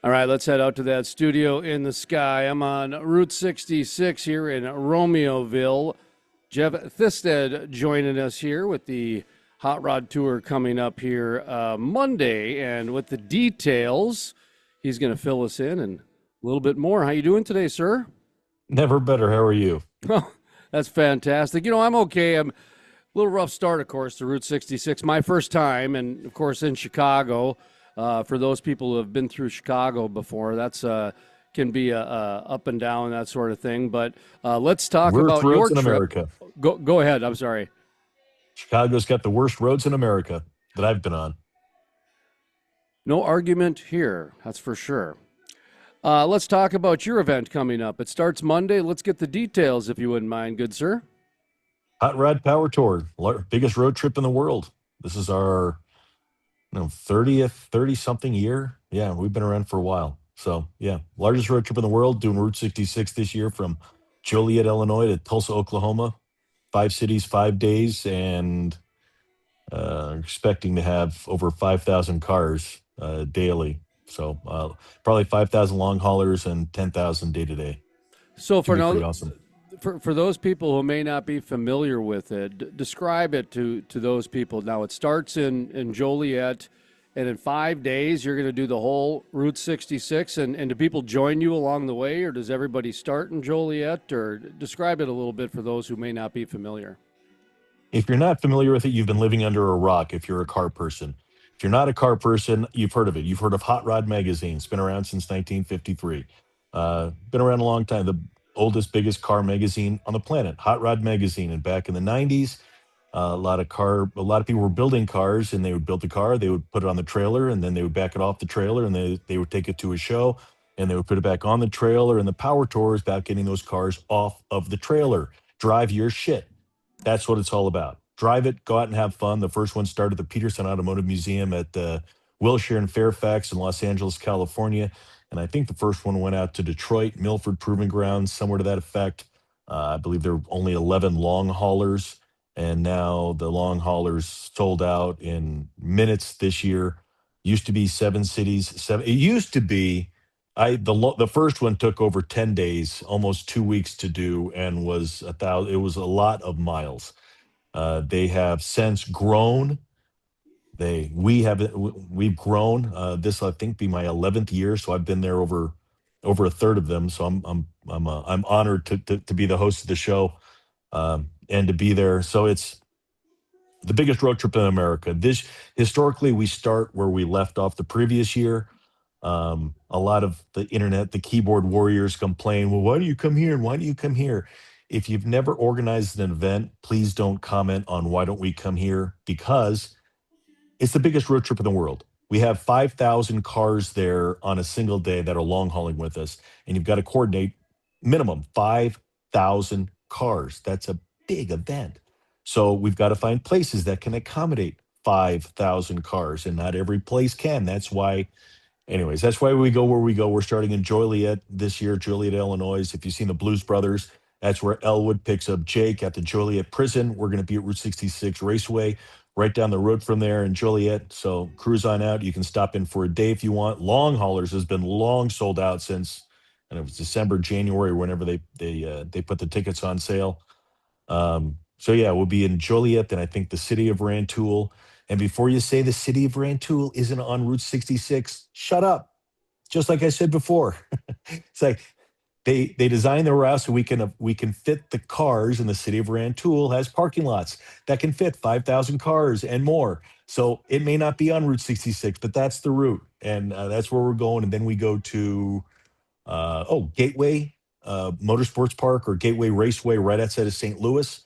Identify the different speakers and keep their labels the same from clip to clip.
Speaker 1: All right, let's head out to that studio in the sky. I'm on Route 66 here in Romeoville. Jeff Thisted joining us here with the Hot Rod Tour coming up here Monday, and with the details, he's going to fill us in and a little bit more. How you doing today, sir?
Speaker 2: Never better. How are you?
Speaker 1: Oh, that's fantastic. I'm okay. I'm a little rough start, of course, to Route 66. My first time, and of course in Chicago. For those people who have been through Chicago before, that's can be a up and down, that sort of thing. But let's talk
Speaker 2: Worst
Speaker 1: about
Speaker 2: roads
Speaker 1: your
Speaker 2: in
Speaker 1: trip.
Speaker 2: America.
Speaker 1: Go ahead. I'm sorry.
Speaker 2: Chicago's got the worst roads in America that I've been on.
Speaker 1: No argument here. That's for sure. Let's talk about your event coming up. It starts Monday. Let's get the details, if you wouldn't mind, good sir.
Speaker 2: Hot Rod Power Tour, biggest road trip in the world. This is our 30th, 30 something year. Yeah, we've been around for a while. So, yeah, largest road trip in the world, doing Route 66 this year from Joliet, Illinois to Tulsa, Oklahoma. 5 cities, 5 days, and expecting to have over 5,000 cars daily. So, probably 5,000 long haulers and 10,000 day to day.
Speaker 1: So
Speaker 2: Should
Speaker 1: for
Speaker 2: be
Speaker 1: now,
Speaker 2: pretty awesome.
Speaker 1: for those people who may not be familiar with it, describe it to those people. Now it starts in Joliet, and in 5 days you're going to do the whole Route 66. And do people join you along the way, or does everybody start in Joliet? Or describe it a little bit for those who may not be familiar.
Speaker 2: If you're not familiar with it, you've been living under a rock if you're a car person. If you're not a car person, you've heard of it. You've heard of Hot Rod Magazine. It's been around since 1953. Been around a long time. The oldest, biggest car magazine on the planet, Hot Rod Magazine. And back in the 90s, a lot of people were building cars, and they would build the car, they would put it on the trailer, and then they would back it off the trailer, and they would take it to a show, and they would put it back on the trailer. And the power tour is about getting those cars off of the trailer. Drive your shit. That's what it's all about. Drive it, go out and have fun. The first one started at the Peterson Automotive Museum at Wilshire and Fairfax in Los Angeles, California. And I think the first one went out to Detroit, Milford Proving Ground, somewhere to that effect. I believe there were only 11 long haulers, and now the long haulers sold out in minutes this year. Used to be 7 cities. Seven. It used to be. The first one took over 10 days, almost 2 weeks to do, and was 1,000. It was a lot of miles. They have since grown. We've grown. This I think be my 11th year, so I've been there over a third of them. So I'm honored to be the host of the show, and to be there. So it's the biggest road trip in America. This historically, we start where we left off the previous year. A lot of the internet, the keyboard warriors complain, well, why do you come here? And why do you come here? If you've never organized an event, please don't comment on why don't we come here, because it's the biggest road trip in the world. We have 5,000 cars there on a single day that are long hauling with us, and you've got to coordinate minimum 5,000 cars. That's a big event. So we've got to find places that can accommodate 5,000 cars, and not every place can. That's why we go where we go. We're starting in Joliet this year, Joliet, Illinois. If you've seen the Blues Brothers, that's where Elwood picks up Jake at the Joliet prison. We're going to be at Route 66 Raceway, right down the road from there in Joliet. So cruise on out. You can stop in for a day if you want. Long haulers has been long sold out since, and it was December, January, whenever they put the tickets on sale. So yeah, we'll be in Joliet, then I think the city of Rantoul. And before you say the city of Rantoul isn't on Route 66, shut up. Just like I said before, it's like they design the route so we can fit the cars, in the city of Rantoul has parking lots that can fit 5,000 cars and more. So it may not be on Route 66, but that's the route, and that's where we're going. And then we go to Gateway Motorsports Park, or Gateway Raceway, right outside of St. Louis.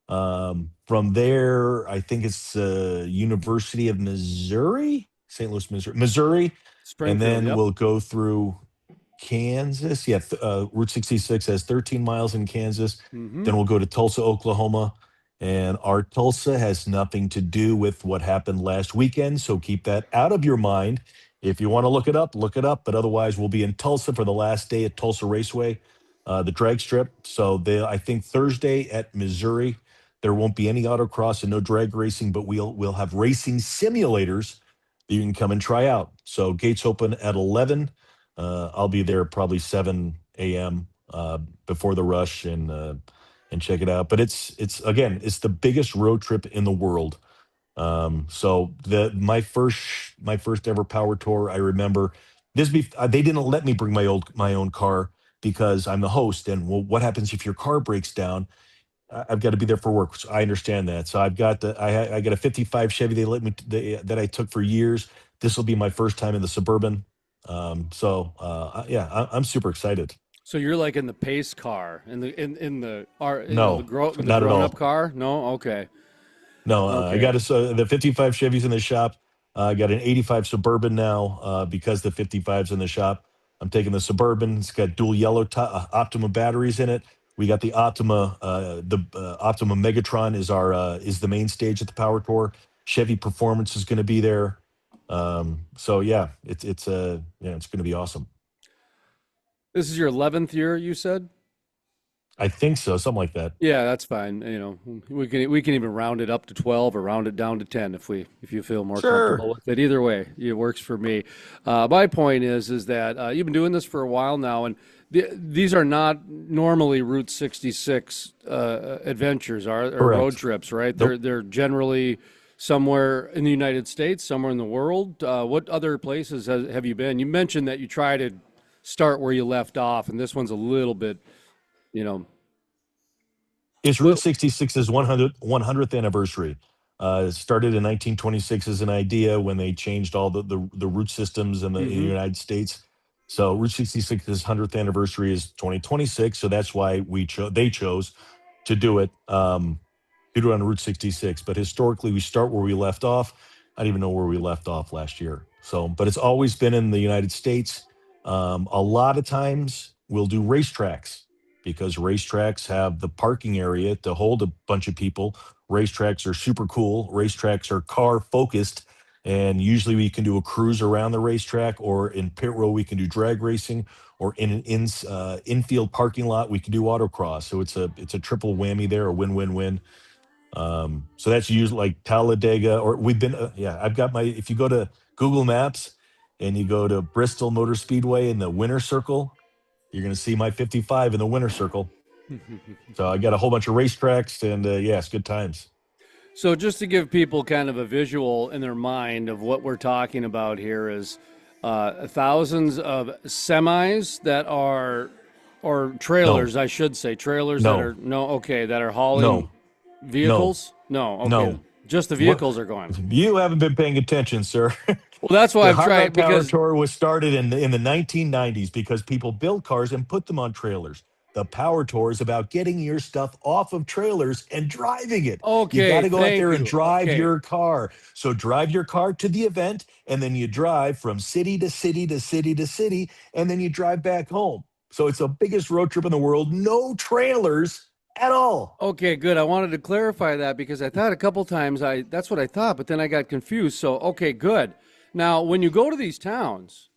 Speaker 2: From there, I think it's University of Missouri, St. Louis, Missouri, and
Speaker 1: Springfield,
Speaker 2: then
Speaker 1: yep.
Speaker 2: we'll go through Kansas. Yeah, Route 66 has 13 miles in Kansas.
Speaker 1: Mm-hmm.
Speaker 2: Then we'll go to Tulsa, Oklahoma, and our Tulsa has nothing to do with what happened last weekend. So keep that out of your mind. If you want to look it up, look it up. But otherwise, we'll be in Tulsa for the last day at Tulsa Raceway, the drag strip. So I think Thursday at Missouri, there won't be any autocross and no drag racing, but we'll have racing simulators that you can come and try out. So gates open at 11. I'll be there probably 7 a.m. Before the rush and check it out. But it's again, it's the biggest road trip in the world. So my first ever power tour, I remember they didn't let me bring my own car because I'm the host. And well, what happens if your car breaks down? I've got to be there for work. So I understand that. So I got a '55 Chevy that I took for years. This will be my first time in the Suburban. Yeah, I'm super excited.
Speaker 1: So you're like in the pace car, in the
Speaker 2: No,
Speaker 1: the
Speaker 2: not at
Speaker 1: grown up
Speaker 2: all.
Speaker 1: car. No, okay,
Speaker 2: No, I
Speaker 1: okay.
Speaker 2: got the '55 Chevys in the shop. I got an '85 Suburban now because the '55's in the shop. I'm taking the Suburban. It's got dual yellow Optima batteries in it. We got the Optima Megatron is the main stage at the Power Tour. Chevy Performance is going to be there. So yeah, it's going to be awesome.
Speaker 1: This is your 11th year, you said.
Speaker 2: I think so, something like that.
Speaker 1: Yeah, that's fine. We can even round it up to 12 or round it down to 10 if you feel more
Speaker 2: Sure.
Speaker 1: comfortable with it. Either way, it works for me. My point is that you've been doing this for a while now, and these are not normally Route 66 adventures or road
Speaker 2: Correct.
Speaker 1: trips, right? They're
Speaker 2: Nope.
Speaker 1: they're generally somewhere in the United States, somewhere in the world. What other places have you been? You mentioned that you try to start where you left off, and this one's a little bit, you know,
Speaker 2: It's Route
Speaker 1: little.
Speaker 2: 66's 100th anniversary. It started in 1926 as an idea when they changed all the route systems in the
Speaker 1: Hmm.
Speaker 2: United States. So Route 66's 100th anniversary is 2026. So that's why they chose to do it. To do it on Route 66. But historically, we start where we left off. I don't even know where we left off last year. So, but it's always been in the United States. A lot of times we'll do racetracks because racetracks have the parking area to hold a bunch of people. Racetracks are super cool. Racetracks are car focused. And usually we can do a cruise around the racetrack, or in pit row, we can do drag racing, or in an infield parking lot, we can do autocross. So it's a triple whammy there, a win win win. So that's usually like Talladega, or we've been, yeah, I've got if you go to Google Maps and you go to Bristol Motor Speedway in the winner circle, you're going to see my 55 in the winner circle. So I got a whole bunch of racetracks and yeah, it's good times.
Speaker 1: So, just to give people kind of a visual in their mind of what we're talking about here is thousands of semis that are, or
Speaker 2: No,
Speaker 1: trailers, I should say, trailers that are,
Speaker 2: no,
Speaker 1: no, okay, that are hauling
Speaker 2: no, no,
Speaker 1: vehicles. No, okay,
Speaker 2: no.
Speaker 1: just the
Speaker 2: What?
Speaker 1: vehicles are going.
Speaker 2: You haven't been paying attention, sir.
Speaker 1: Well, that's why
Speaker 2: The
Speaker 1: I'm
Speaker 2: Hot
Speaker 1: trying
Speaker 2: Rod Power
Speaker 1: because,
Speaker 2: Tour was started in the 1990s because people built cars and put them on trailers. The Power Tour is about getting your stuff off of trailers and driving it. You got
Speaker 1: okay,
Speaker 2: to go out
Speaker 1: thank
Speaker 2: there and
Speaker 1: you.
Speaker 2: drive
Speaker 1: Okay,
Speaker 2: your car. So drive your car to the event, and then you drive from city to city to city to city, and then you drive back home. So it's the biggest road trip in the world. No trailers at all.
Speaker 1: okay, good. I wanted to clarify that because I thought a couple times that's what I thought, but then I got confused. So, okay, good. Now, when you go to these towns,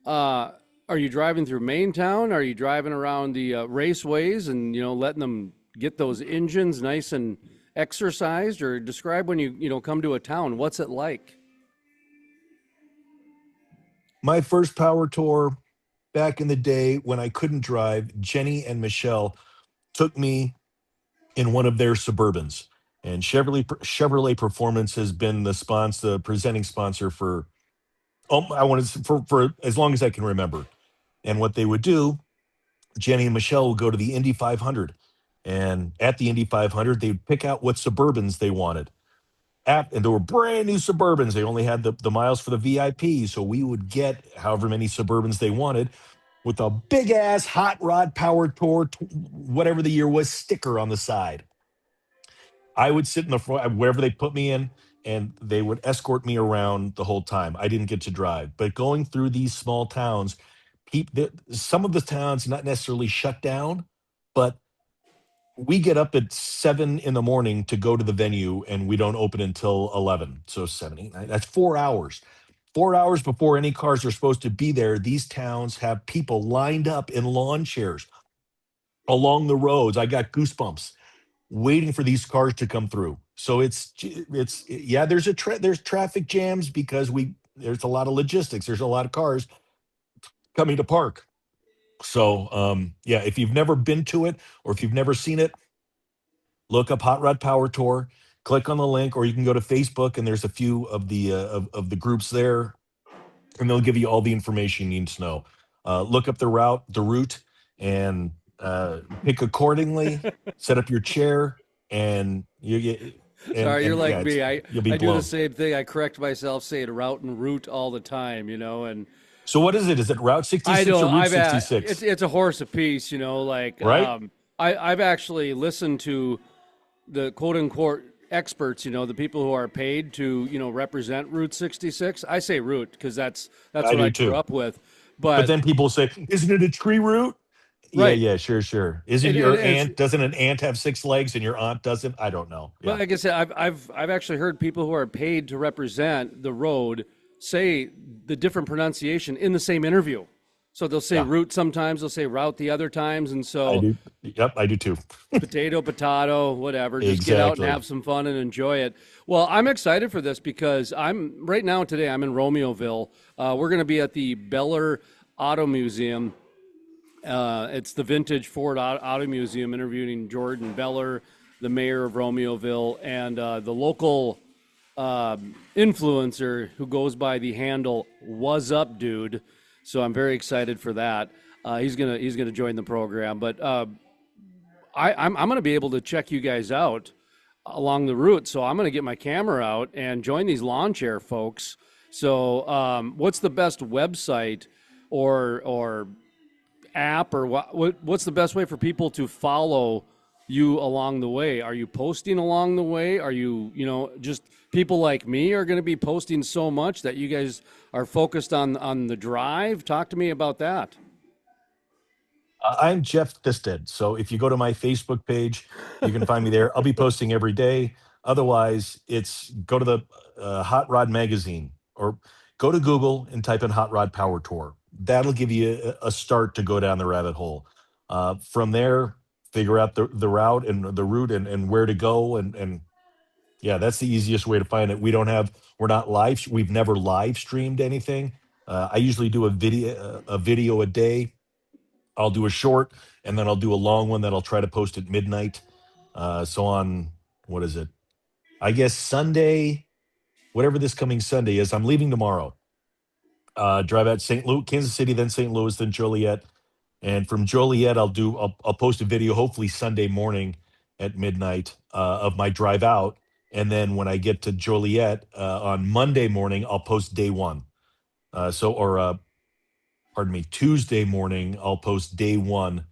Speaker 1: Uh, are you driving through main town? Are you driving around the raceways and letting them get those engines nice and exercised? Or describe when you come to a town. What's it like?
Speaker 2: My first Power Tour back in the day when I couldn't drive, Jenny and Michelle took me in one of their Suburbans. And Chevrolet Performance has been the presenting sponsor for I want to for as long as I can remember. And what they would do, Jenny and Michelle would go to the Indy 500, and at the Indy 500, they'd pick out what Suburbans they wanted. And there were brand new Suburbans. They only had the miles for the VIP, so we would get however many Suburbans they wanted with a big ass hot rod power tour, whatever the year was, sticker on the side. I would sit in the front, wherever they put me in, and they would escort me around the whole time. I didn't get to drive, but going through these small towns, some of the towns not necessarily shut down, but we get up at 7 in the morning to go to the venue, and we don't open until 11. So 7, 8, 9, that's 4 hours. 4 hours before any cars are supposed to be there, these towns have people lined up in lawn chairs along the roads. I got goosebumps waiting for these cars to come through. So it's yeah, there's traffic jams because we there's a lot of logistics. There's a lot of cars, coming to Park. So yeah, if you've never been to it or if you've never seen it, look up Hot Rod Power Tour, click on the link, or you can go to Facebook and there's a few of of the groups there, and they'll give you all the information you need to know. Look up the route, and pick accordingly. Set up your chair, and you get
Speaker 1: Sorry, you're
Speaker 2: and
Speaker 1: like
Speaker 2: yeah,
Speaker 1: me.
Speaker 2: you'll be
Speaker 1: I do the
Speaker 2: blown.
Speaker 1: same thing. I correct myself saying route and route all the time, and
Speaker 2: So what is it? Is it Route
Speaker 1: I
Speaker 2: 66 or
Speaker 1: don't.
Speaker 2: Route
Speaker 1: It's
Speaker 2: 66?
Speaker 1: it's a horse apiece, like
Speaker 2: Right?
Speaker 1: I've actually listened to the quote unquote experts, the people who are paid to represent Route 66. I say route because that's
Speaker 2: I
Speaker 1: what I
Speaker 2: do
Speaker 1: grew
Speaker 2: too.
Speaker 1: up with,
Speaker 2: But
Speaker 1: but
Speaker 2: then people say, "Isn't it a tree route?" Yeah,
Speaker 1: right.
Speaker 2: yeah, sure, sure. Isn't
Speaker 1: And
Speaker 2: your
Speaker 1: it's
Speaker 2: ant? Doesn't an ant have six legs and your aunt doesn't? I don't know.
Speaker 1: But
Speaker 2: Yeah,
Speaker 1: like I said, I've actually heard people who are paid to represent the road say the different pronunciation in the same interview. So they'll say
Speaker 2: yeah,
Speaker 1: route sometimes, they'll say route the other times, and
Speaker 2: I
Speaker 1: so
Speaker 2: do. Yep, I do too.
Speaker 1: potato, whatever. Just get out and
Speaker 2: Exactly.
Speaker 1: have some fun and enjoy it. Well, I'm excited for this because I'm right now today. I'm in Romeoville. We're going to be at the Beller Auto Museum. It's the Vintage Ford Auto Museum, interviewing Jordan Beller, the mayor of Romeoville, and the local influencer who goes by the handle "Was Up, Dude." So I'm very excited for that. He's gonna join the program, but I'm gonna be able to check you guys out along the route. So I'm gonna get my camera out and join these lawn chair folks. So what's the best website or app, or what's the best way for people to follow you along the way? Are you posting along the way? Are you just people like me are going to be posting so much that you guys are focused on the drive? Talk to me about that.
Speaker 2: I'm Jeff Thisted. So if you go to my Facebook page, you can find me there. I'll be posting every day. Otherwise, it's go to the Hot Rod magazine or go to Google and type in Hot Rod Power Tour. That'll give you a start to go down the rabbit hole. From there, figure out the route and the route and where to go. And yeah, that's the easiest way to find it. We're not live. We've never live streamed anything. I usually do a video a day. I'll do a short and then I'll do a long one that I'll try to post at midnight. So on, what is it? I guess Sunday, whatever this coming Sunday is, I'm leaving tomorrow. Drive out St. Louis, Kansas City, then St. Louis, then Joliet. And from Joliet, I'll post a video hopefully Sunday morning at midnight of my drive out. And then when I get to Joliet on Monday morning, I'll post day one. Pardon me, Tuesday morning, I'll post day one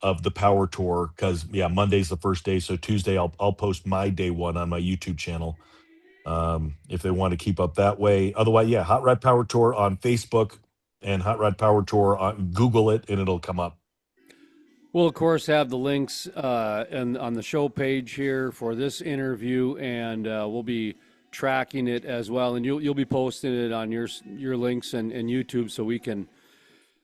Speaker 2: of the power tour because yeah, Monday's the first day. So Tuesday I'll post my day one on my YouTube channel. If they want to keep up that way. Otherwise, yeah, Hot Rod Power Tour on Facebook and Hot Rod Power Tour on Google it and it'll come up.
Speaker 1: We'll of course have the links and on the show page here for this interview, and we'll be tracking it as well. And you'll be posting it on your links and YouTube, so we can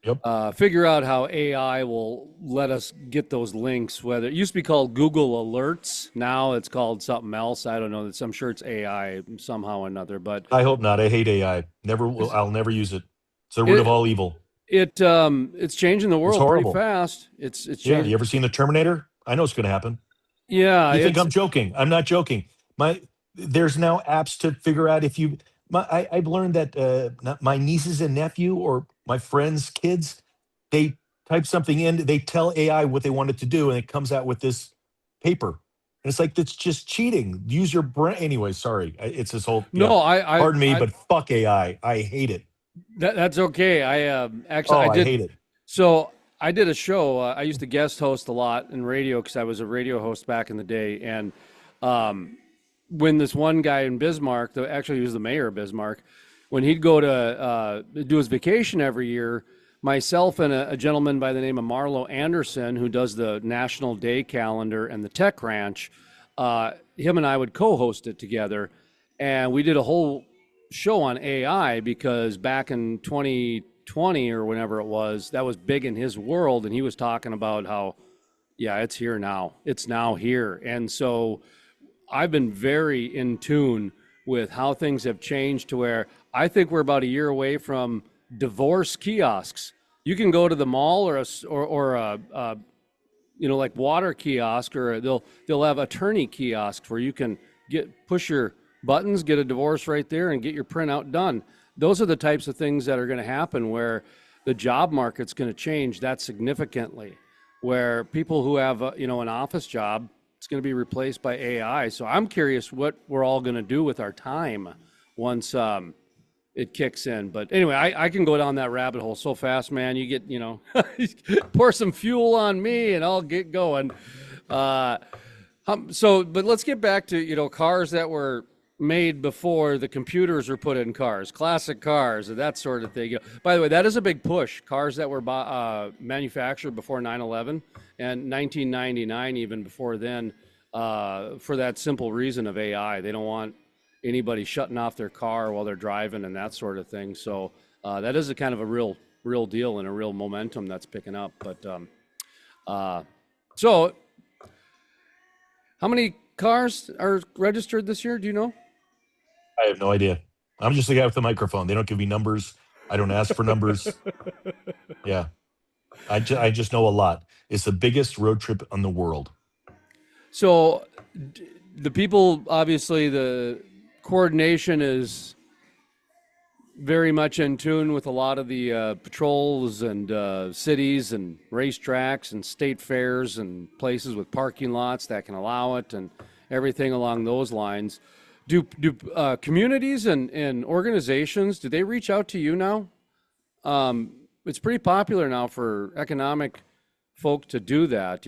Speaker 2: Yep.
Speaker 1: figure out how AI will let us get those links. Whether it used to be called Google Alerts, now it's called something else. I don't know. I'm sure it's AI somehow or another. But
Speaker 2: I hope not. I hate AI. Never will.
Speaker 1: it's,
Speaker 2: I'll never use it. It's the root of
Speaker 1: it
Speaker 2: all evil.
Speaker 1: it's changing the
Speaker 2: It's
Speaker 1: world pretty
Speaker 2: horrible.
Speaker 1: fast. It's
Speaker 2: Yeah. You
Speaker 1: changing.
Speaker 2: ever seen the Terminator? I know it's going to happen.
Speaker 1: Yeah,
Speaker 2: You think
Speaker 1: it's
Speaker 2: I'm joking? I'm not joking. My There's now apps to figure out if you. I've learned that my nieces and nephew or my friends' kids, they type something in, they tell AI what they want it to do, and it comes out with this paper. And it's like that's just cheating. Use your brain. Anyway, sorry. It's this whole yeah.
Speaker 1: no, I,
Speaker 2: Pardon me,
Speaker 1: I
Speaker 2: but fuck AI. I hate it.
Speaker 1: that's okay. Actually
Speaker 2: Oh,
Speaker 1: I
Speaker 2: I
Speaker 1: did.
Speaker 2: hate it.
Speaker 1: So I did a show. I used to guest host a lot in radio because I was a radio host back in the day. And when this one guy in Bismarck, actually he was the mayor of Bismarck, when he'd go to do his vacation every year, myself and a gentleman by the name of Marlo Anderson, who does the National Day Calendar and the Tech Ranch, him and I would co-host it together. And we did a whole show on AI because back in 2020 or whenever it was, that was big in his world. And he was talking about how, yeah, it's here now. It's now here. And so I've been very in tune with how things have changed to where I think we're about a year away from divorce kiosks. You can go to the mall or a like water kiosk, or they'll have attorney kiosks where you can push your buttons, get a divorce right there, and get your printout done. Those are the types of things that are going to happen where the job market's going to change that significantly. Where people who have an office job, it's going to be replaced by AI. So I'm curious what we're all going to do with our time once it kicks in. But anyway, I can go down that rabbit hole so fast, man. You get, pour some fuel on me and I'll get going. But let's get back to, cars that were made before the computers were put in cars, classic cars, and that sort of thing. By the way, that is a big push. Cars that were manufactured before 9/11 and 1999, even before then, for that simple reason of AI. They don't want anybody shutting off their car while they're driving and that sort of thing. So that is a kind of a real deal and a real momentum that's picking up. But so how many cars are registered this year? Do you know?
Speaker 2: I have no idea. I'm just the guy with the microphone. They don't give me numbers. I don't ask for numbers. Yeah. I just know a lot. It's the biggest road trip in the world.
Speaker 1: So the people, obviously, the coordination is very much in tune with a lot of the patrols and cities and racetracks and state fairs and places with parking lots that can allow it and everything along those lines. Do communities and organizations, do they reach out to you now? It's pretty popular now for economic folk to do that.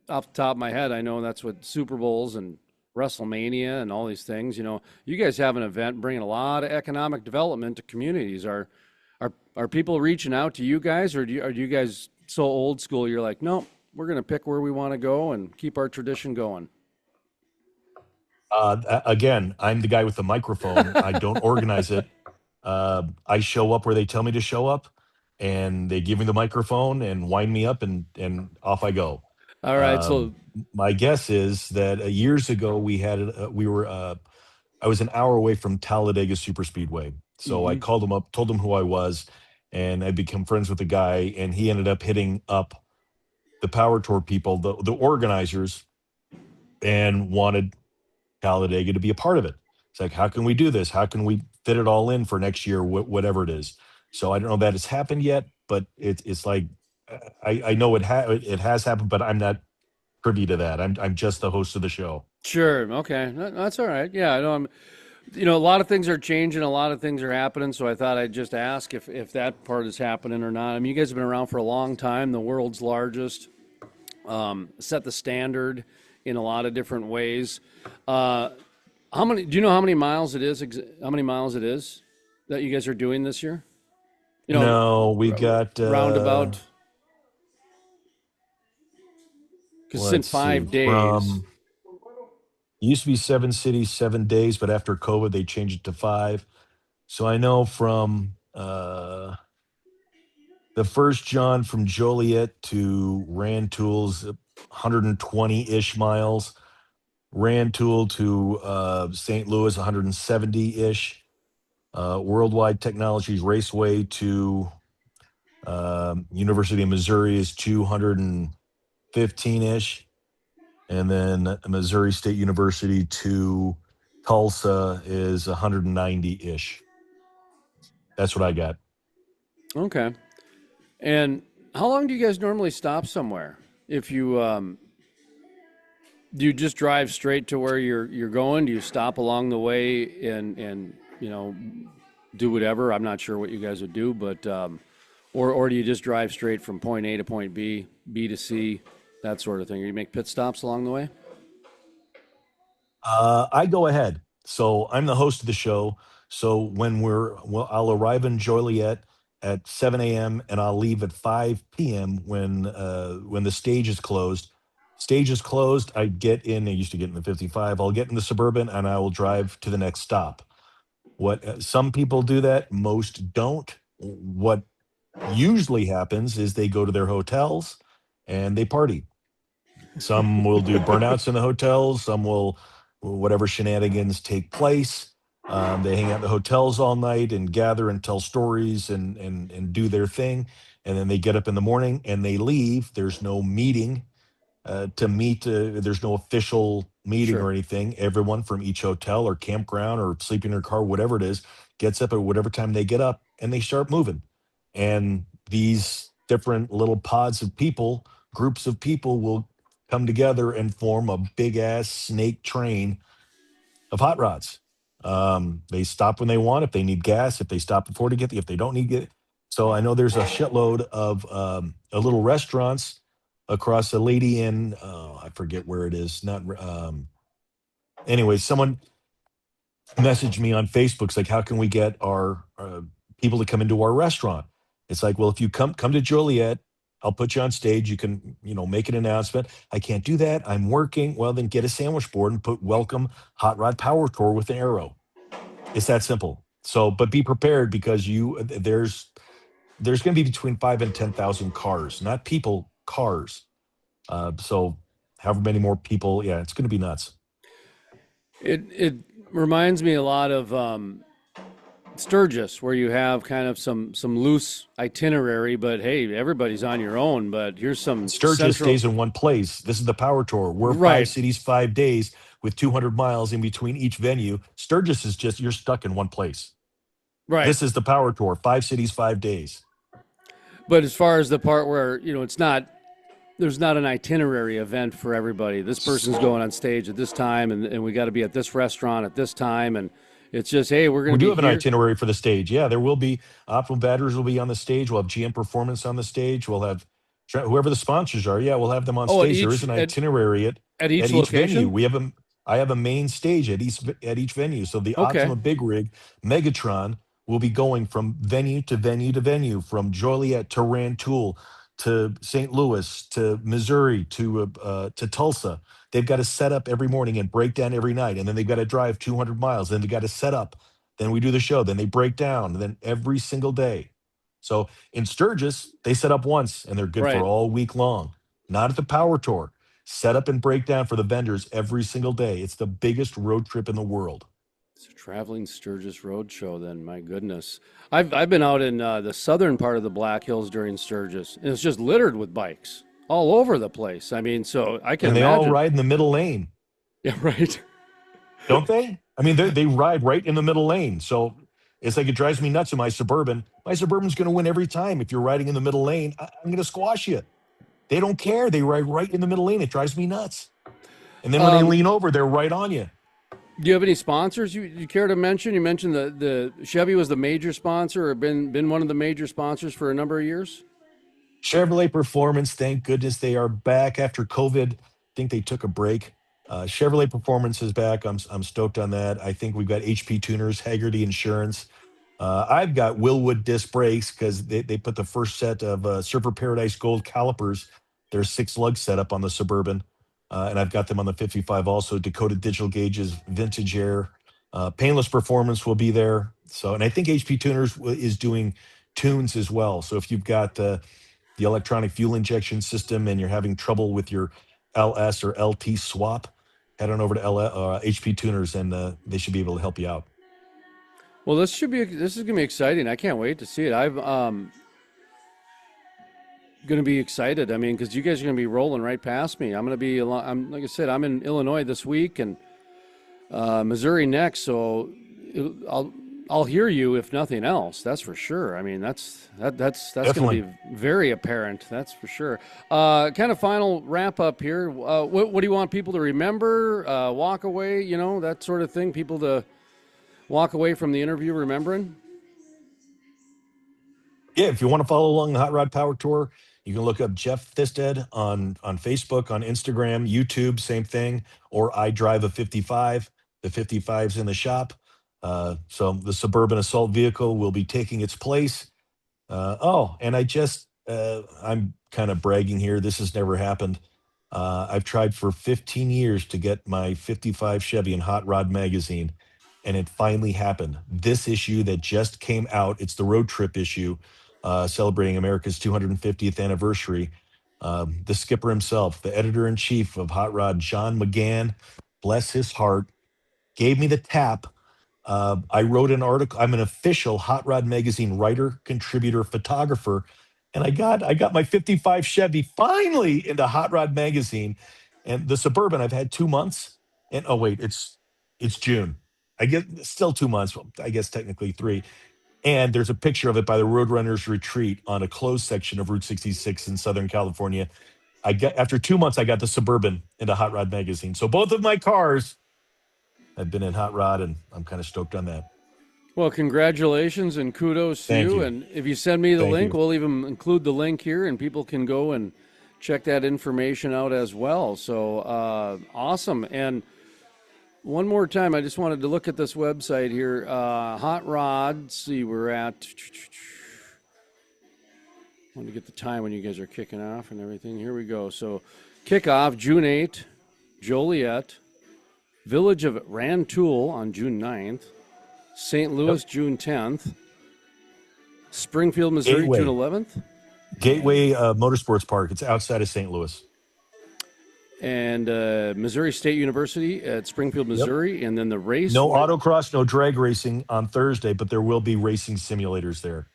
Speaker 1: Off the top of my head, I know that's what Super Bowls and WrestleMania and all these things. You guys have an event bringing a lot of economic development to communities. Are people reaching out to you guys, or are you guys so old school? You're like, no, we're going to pick where we want to go and keep our tradition going.
Speaker 2: Again, I'm the guy with the microphone. I don't organize it. I show up where they tell me to show up, and they give me the microphone and wind me up, and off I go.
Speaker 1: All right, so
Speaker 2: My guess is that years ago I was an hour away from Talladega Superspeedway, so I called him up, told him who I was, and I became friends with the guy, and he ended up hitting up the Power Tour people, the organizers, and wanted Talladega to be a part of it. It's like, how can we do this? How can we fit it all in for next year, whatever it is? So I don't know that it's happened yet, but it's like I know it has happened, but I'm not privy to that. I'm just the host of the show.
Speaker 1: sure, okay, that's all right. Yeah, I know. A lot of things are changing, a lot of things are happening. So I thought I'd just ask if that part is happening or not. I mean, you guys have been around for a long time, the world's largest, set the standard in a lot of different ways. Do you know how many miles it is? How many miles it is that you guys are doing this year?
Speaker 2: No, we got
Speaker 1: roundabout. Because it's in
Speaker 2: let's see,
Speaker 1: 5 days.
Speaker 2: from it used to be 7 cities, 7 days, but after COVID they changed it to 5. So I know from the first John from Joliet to Rantoul's 120-ish miles. Rantoul to St. Louis 170-ish. Worldwide Technologies Raceway to University of Missouri is 215-ish. And then Missouri State University to Tulsa is 190-ish. That's what I got.
Speaker 1: Okay. And how long do you guys normally stop somewhere? If you do you just drive straight to where you're going? Do you stop along the way and do whatever? I'm not sure what you guys would do, but or do you just drive straight from point A to point B, B to C, that sort of thing? Or you make pit stops along the way?
Speaker 2: I go ahead. So I'm the host of the show. So I'll arrive in Joliet at 7 a.m. and I'll leave at 5 p.m. when the stage is closed. Stage is closed. I get in. I used to get in the 55. I'll get in the Suburban and I will drive to the next stop. Some people do that. Most don't. What usually happens is they go to their hotels and they party. Some will do burnouts in the hotels. Some will, whatever shenanigans take place. They hang out in the hotels all night and gather and tell stories and do their thing. And then they get up in the morning and they leave. There's no meeting to meet. There's no official meeting
Speaker 1: Sure.
Speaker 2: or anything. Everyone from each hotel or campground or sleeping in their car, whatever it is, gets up at whatever time they get up and they start moving. And these different little pods of people, groups of people will come together and form a big ass snake train of hot rods. They stop when they want. If they need gas, if they stop before to get if they don't need it. So I know there's a shitload of little restaurants across a lady in I forget where it is. Not anyway. Someone messaged me on Facebook. It's like, how can we get our people to come into our restaurant? It's like, well, if you come to Joliet, I'll put you on stage. You can, make an announcement. I can't do that. I'm working. Well, then get a sandwich board and put welcome Hot Rod Power Tour with an arrow. It's that simple. So, but be prepared because there's going to be between 5 and 10,000 cars, not people, cars. So, however many more people, yeah, it's going to be nuts.
Speaker 1: It reminds me a lot of Sturgis, where you have kind of some loose itinerary, but hey, everybody's on your own. But here's some
Speaker 2: Sturgis
Speaker 1: central.
Speaker 2: stays in one place. This is the Power Tour. We're five
Speaker 1: Right,
Speaker 2: cities, 5 days with 200 miles in between each venue. Sturgis is just you're stuck in one place.
Speaker 1: right.
Speaker 2: This is the Power Tour, 5 cities, 5 days.
Speaker 1: But as far as the part where it's not, there's not an itinerary event for everybody. This person's going on stage at this time, and we got to be at this restaurant at this time, and it's just, hey, we're going
Speaker 2: We
Speaker 1: to
Speaker 2: do
Speaker 1: be
Speaker 2: have an
Speaker 1: here.
Speaker 2: itinerary for the stage. Yeah, there will be optimal batteries will be on the stage. We'll have GM Performance on the stage. We'll have whoever the sponsors are. Yeah, we'll have them on
Speaker 1: Oh, at
Speaker 2: stage. There is
Speaker 1: each
Speaker 2: an
Speaker 1: at
Speaker 2: itinerary
Speaker 1: at
Speaker 2: at
Speaker 1: each
Speaker 2: each venue.
Speaker 1: location.
Speaker 2: We have a I have a main stage at each venue. So the
Speaker 1: Okay,
Speaker 2: Optima Big Rig Megatron will be going from venue to venue to venue, from Joliet to Rantoul to St. Louis to Missouri to Tulsa. They've got to set up every morning and break down every night, and then they've got to drive 200 miles. Then they got to set up, then we do the show. Then they break down. And then every single day. So in Sturgis, they set up once and they're good for
Speaker 1: right.
Speaker 2: all week long. Not at the Power Tour. Set up and break down for the vendors every single day. It's the biggest road trip in the world.
Speaker 1: It's a traveling Sturgis Road Show. Then, my goodness, I've been out in the southern part of the Black Hills during Sturgis, and it's just littered with bikes all over the place. I mean, so I can
Speaker 2: And they all
Speaker 1: imagine.
Speaker 2: ride in the middle lane,
Speaker 1: Yeah, right.
Speaker 2: don't they? I mean, they ride right in the middle lane. So it's like it drives me nuts in my Suburban. My Suburban's going to win every time. If you're riding in the middle lane, I'm going to squash you. They don't care. They ride right in the middle lane. It drives me nuts. And then when they
Speaker 1: Um,
Speaker 2: lean over, they're right on you.
Speaker 1: do you have any sponsors you care to mention? You mentioned the Chevy was the major sponsor, or been one of the major sponsors for a number of years.
Speaker 2: Chevrolet Performance, thank goodness they are back after COVID. I think they took a break. Chevrolet Performance is back. I'm stoked on that. I think we've got HP Tuners, Haggerty Insurance. I've got Willwood Disc Brakes because they put the first set of Surfer Paradise Gold calipers. There's 6 lug setup on the Suburban, and I've got them on the 55 also. Dakota Digital Gauges, Vintage Air, Painless Performance will be there. So, and I think HP Tuners is doing tunes as well. So if you've got the electronic fuel injection system and you're having trouble with your LS or LT swap, head on over to HP Tuners and they should be able to help you out.
Speaker 1: Well, this is gonna be exciting. I can't wait to see it. I've gonna be excited. I mean, because you guys are gonna be rolling right past me. I'm gonna be. I'm like I said. I'm in Illinois this week and Missouri next. So I'll hear you if nothing else. That's for sure. I mean, that's gonna
Speaker 2: Definitely.
Speaker 1: be very apparent. That's for sure. Kind of final wrap up here. What do you want people to remember? Walk away. That sort of thing. People to walk away from the interview remembering.
Speaker 2: Yeah, if you want to follow along the Hot Rod Power Tour, you can look up Jeff Thisted on Facebook, on Instagram, YouTube, same thing, or I Drive a 55. The 55's in the shop. So the suburban assault vehicle will be taking its place. And I'm kind of bragging here. This has never happened. I've tried for 15 years to get my 55 Chevy in Hot Rod Magazine, and it finally happened. This issue that just came out, it's the road trip issue, celebrating America's 250th anniversary. The skipper himself, the editor in chief of Hot Rod, John McGann, bless his heart, gave me the tap I wrote an article. I'm an official Hot Rod Magazine writer, contributor, photographer, and I got my '55 Chevy finally into Hot Rod Magazine, and the Suburban. I've had 2 months, and oh wait, it's June. I get still 2 months. Well, I guess technically three. And there's a picture of it by the Roadrunners Retreat on a closed section of Route 66 in Southern California. I got After 2 months, I got the Suburban into Hot Rod Magazine. So both of my cars have been in Hot Rod, and I'm kind of stoked on that.
Speaker 1: Well, congratulations and kudos to
Speaker 2: Thank
Speaker 1: you.
Speaker 2: you.
Speaker 1: And if you send me the
Speaker 2: Thank
Speaker 1: link,
Speaker 2: you.
Speaker 1: we'll even include the link here, and people can go and check that information out as well. So awesome. And one more time, I just wanted to look at this website here. Hot Rod. Let's see, we're at. I want to get the time when you guys are kicking off and everything. Here we go. So, kickoff June 8th, Joliet, Village of Rantoul on June 9th, St.
Speaker 2: Yep.
Speaker 1: Louis June 10th, Springfield, Missouri June
Speaker 2: Gateway.
Speaker 1: 11th,
Speaker 2: Gateway Motorsports Park. It's outside of St. Louis.
Speaker 1: and Missouri State University at Springfield,
Speaker 2: Yep.
Speaker 1: Missouri, and then the race.
Speaker 2: No autocross, no drag racing on Thursday, but there will be racing simulators there.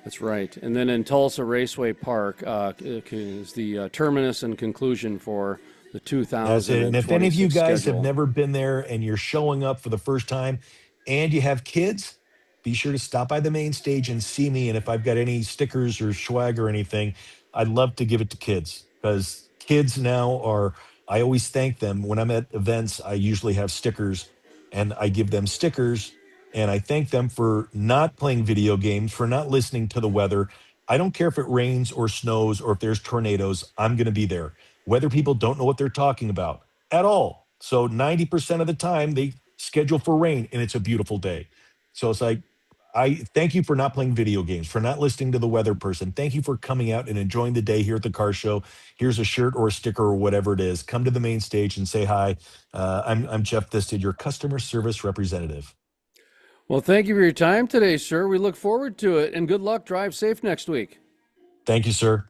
Speaker 1: That's right. And then in Tulsa Raceway Park is the terminus and conclusion for the
Speaker 2: That's it. And if any of you
Speaker 1: 2026
Speaker 2: guys have
Speaker 1: schedule.
Speaker 2: never been there and you're showing up for the first time and you have kids, be sure to stop by the main stage and see me. And if I've got any stickers or swag or anything, I'd love to give it to kids, because kids now are, I always thank them when I'm at events. I usually have stickers, and I give them stickers, and I thank them for not playing video games, for not listening to the weather. I don't care if it rains or snows or if there's tornadoes, I'm going to be there, whether people don't know what they're talking about at all. So 90% of the time they schedule for rain and it's a beautiful day. So it's like, I thank you for not playing video games, for not listening to the weather person. Thank you for coming out and enjoying the day here at the car show. Here's a shirt or a sticker or whatever it is. Come to the main stage and say hi. I'm Jeff Thisted, your customer service representative.
Speaker 1: Well, thank you for your time today, sir. We look forward to it, and good luck. Drive safe next week.
Speaker 2: Thank you, sir.